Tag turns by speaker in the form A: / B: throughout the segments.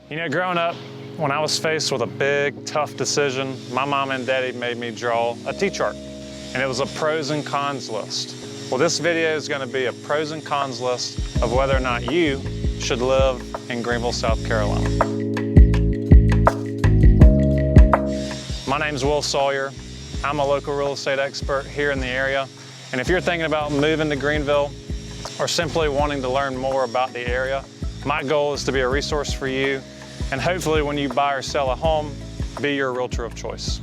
A: You know, growing up, when I was faced with a big, tough decision, my mom and daddy made me draw a T-chart, and it was a pros and cons list. Well, this video is gonna be a pros and cons list of whether or not you should live in Greenville, South Carolina. My name's Will Sawyer. I'm a local real estate expert here in the area, and if you're thinking about moving to Greenville or simply wanting to learn more about the area, my goal is to be a resource for you, and hopefully when you buy or sell a home, be your realtor of choice.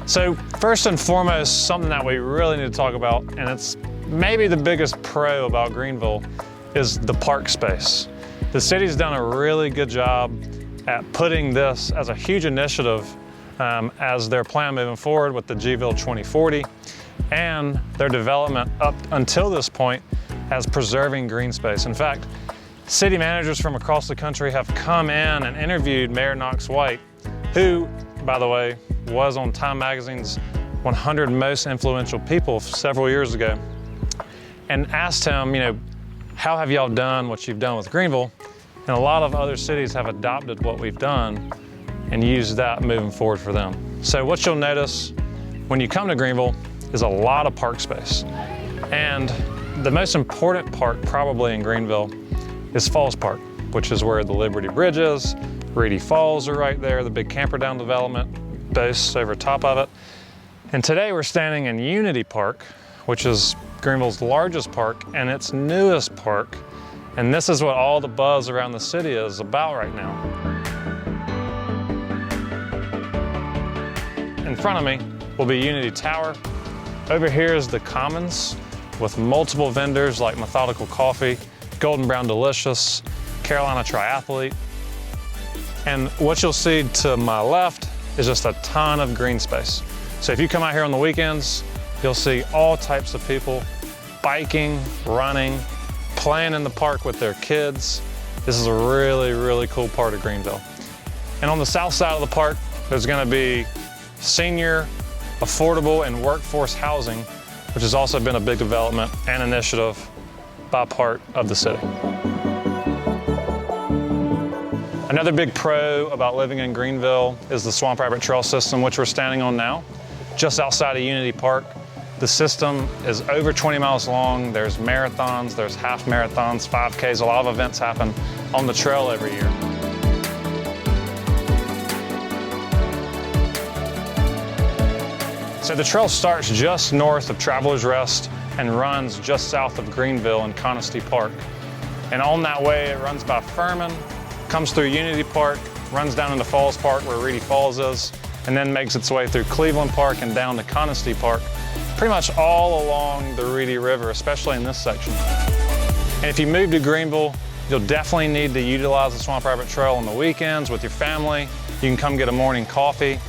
A: So first and foremost, something that we really need to talk about, and it's maybe the biggest pro about Greenville, is the park space. The city's done a really good job at putting this as a huge initiative as their plan moving forward with the Greenville 2040 and their development up until this point as preserving green space. In fact, city managers from across the country have come in and interviewed Mayor Knox White, who, by the way, was on Time Magazine's 100 Most Influential People several years ago, and asked him, you know, how have y'all done what you've done with Greenville? And a lot of other cities have adopted what we've done and used that moving forward for them. So what you'll notice when you come to Greenville is a lot of park space. And the most important park probably in Greenville is Falls Park, which is where the Liberty Bridge is. Reedy Falls are right there, the big Camperdown development base over top of it. And today we're standing in Unity Park, which is Greenville's largest park and its newest park. And this is what all the buzz around the city is about right now. In front of me will be Unity Tower. Over here is the Commons with multiple vendors like Methodical Coffee, Golden Brown Delicious, Carolina Triathlete. And what you'll see to my left is just a ton of green space. So if you come out here on the weekends, you'll see all types of people biking, running, playing in the park with their kids. This is a really, really cool part of Greenville. And on the south side of the park, there's gonna be senior, affordable, and workforce housing, which has also been a big development and initiative by part of the city. Another big pro about living in Greenville is the Swamp Rabbit Trail system, which we're standing on now, just outside of Unity Park. The system is over 20 miles long. There's marathons, there's half marathons, 5Ks. A lot of events happen on the trail every year. So the trail starts just north of Travelers Rest and runs just south of Greenville in Conisty Park. And on that way, it runs by Furman, comes through Unity Park, runs down into Falls Park where Reedy Falls is, and then makes its way through Cleveland Park and down to Conisty Park, pretty much all along the Reedy River, especially in this section. And if you move to Greenville, you'll definitely need to utilize the Swamp Rabbit Trail on the weekends with your family. You can come get a morning coffee,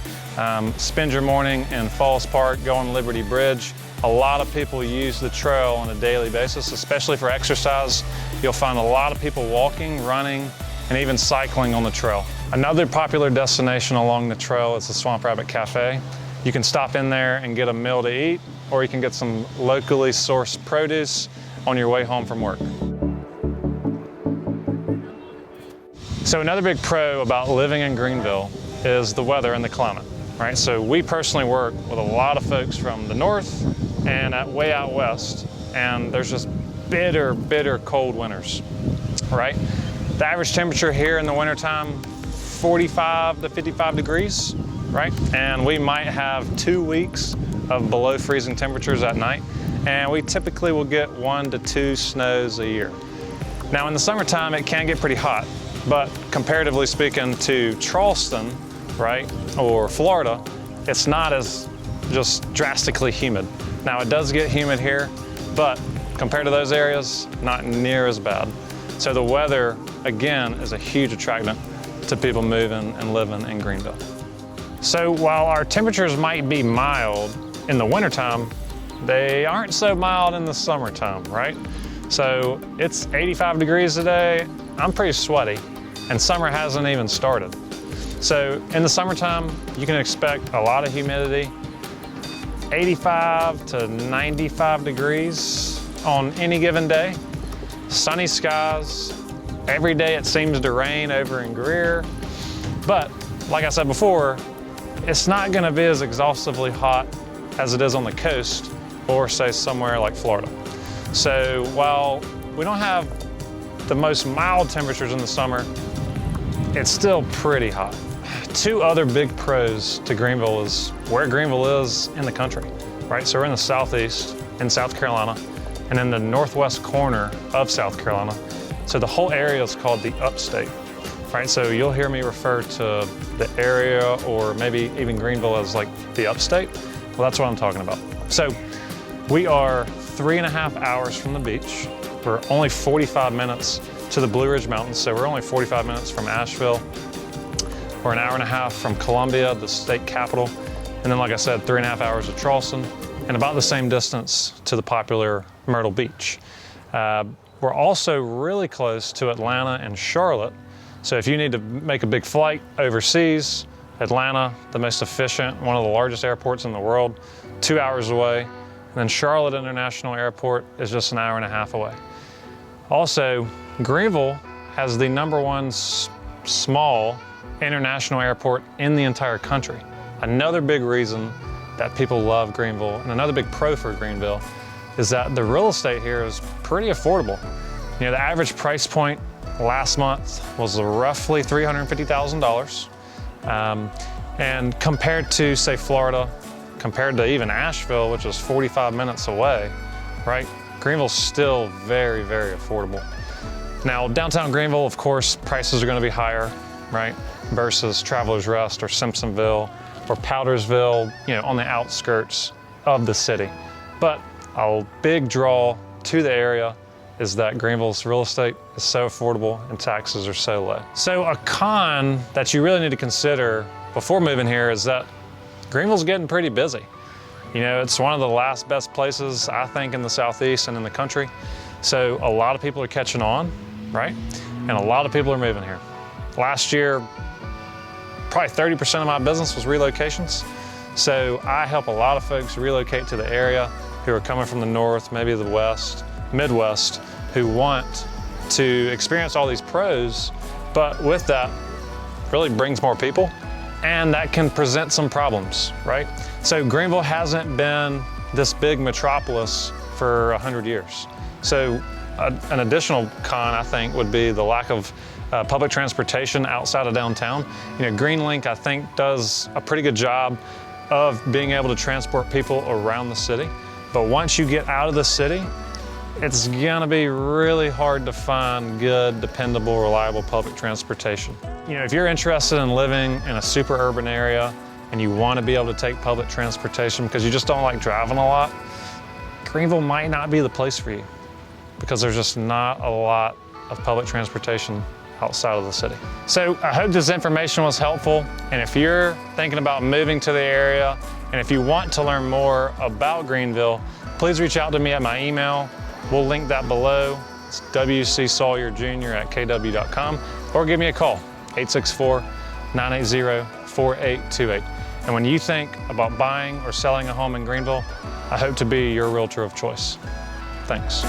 A: spend your morning in Falls Park, go on Liberty Bridge. A lot of people use the trail on a daily basis, especially for exercise. You'll find a lot of people walking, running, and even cycling on the trail. Another popular destination along the trail is the Swamp Rabbit Cafe. You can stop in there and get a meal to eat, or you can get some locally sourced produce on your way home from work. So another big pro about living in Greenville is the weather and the climate, right? So we personally work with a lot of folks from the north and way out west, and there's just bitter, bitter cold winters, right? The average temperature here in the wintertime, 45 to 55 degrees, right? And we might have 2 weeks of below freezing temperatures at night, and we typically will get 1 to 2 snows a year. Now in the summertime, it can get pretty hot, but comparatively speaking to Charleston, right, or Florida, it's not as just drastically humid. Now it does get humid here, but compared to those areas, not near as bad. So the weather, again, is a huge attractant to people moving and living in Greenville. So while our temperatures might be mild in the wintertime, they aren't so mild in the summertime, right? So it's 85 degrees today. I'm pretty sweaty, and summer hasn't even started. So in the summertime, you can expect a lot of humidity, 85 to 95 degrees on any given day, sunny skies. Every day it seems to rain over in Greer. But like I said before, it's not gonna be as exhaustively hot as it is on the coast or say somewhere like Florida. So while we don't have the most mild temperatures in the summer, it's still pretty hot. Two other big pros to Greenville is where Greenville is in the country, right? So we're in the southeast in South Carolina and in the northwest corner of South Carolina. So the whole area is called the Upstate, right? So you'll hear me refer to the area or maybe even Greenville as like the Upstate. Well, that's what I'm talking about. So we are 3.5 hours from the beach. We're only 45 minutes to the Blue Ridge Mountains. So we're only 45 minutes from Asheville. We're an hour and a half from Columbia, the state capital. And then, like I said, 3.5 hours to Charleston and about the same distance to the popular Myrtle Beach. We're also really close to Atlanta and Charlotte. So if you need to make a big flight overseas, Atlanta, the most efficient, one of the largest airports in the world, 2 hours away. And then Charlotte International Airport is just an hour and a half away. Also, Greenville has the #1 small international airport in the entire country. Another big reason that people love Greenville and another big pro for Greenville is that the real estate here is pretty affordable. You know, the average price point last month was roughly $350,000. And compared to, say, Florida, compared to even Asheville, which is 45 minutes away, right? Greenville's still very, very affordable. Now, downtown Greenville, of course, prices are gonna be higher, right? Versus Travelers Rest or Simpsonville or Powdersville, you know, on the outskirts of the city. But a big draw to the area is that Greenville's real estate is so affordable and taxes are so low. So a con that you really need to consider before moving here is that Greenville's getting pretty busy. You know, it's one of the last best places, I think, in the Southeast and in the country. So a lot of people are catching on, right? And a lot of people are moving here. Last year, probably 30% of my business was relocations. So I help a lot of folks relocate to the area who are coming from the north, maybe the west, Midwest, who want to experience all these pros, but with that really brings more people and that can present some problems, right? So Greenville hasn't been this big metropolis for 100 years. So an additional con, I think, would be the lack of public transportation outside of downtown. You know, GreenLink, I think, does a pretty good job of being able to transport people around the city. But once you get out of the city, it's gonna be really hard to find good, dependable, reliable public transportation. You know, if you're interested in living in a super urban area and you wanna be able to take public transportation because you just don't like driving a lot, Greenville might not be the place for you because there's just not a lot of public transportation outside of the city. So I hope this information was helpful. And if you're thinking about moving to the area, and if you want to learn more about Greenville, please reach out to me at my email. We'll link that below. It's wcsawyerjr@kw.com, or give me a call, 864-980-4828. And when you think about buying or selling a home in Greenville, I hope to be your realtor of choice. Thanks.